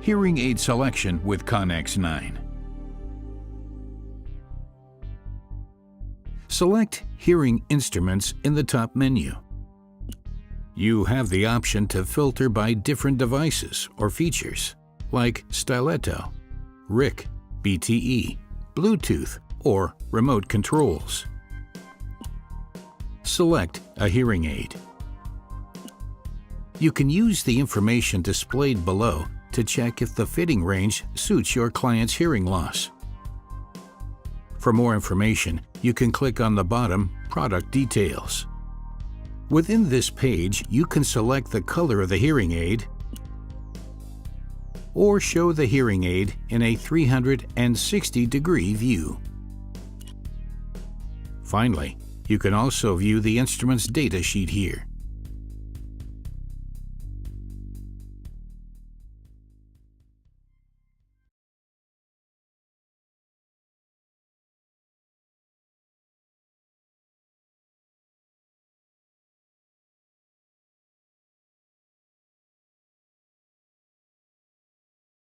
Hearing aid selection with Connexx 9. Select Hearing Instruments in the top menu. You have the option to filter by different devices or features, like stiletto, RIC, BTE, Bluetooth, or remote controls. Select a hearing aid. You can use the information displayed below to check if the fitting range suits your client's hearing loss. For more information, you can click on the bottom Product Details. Within this page, you can select the color of the hearing aid or show the hearing aid in a 360-degree view. Finally, you can also view the instrument's data sheet here.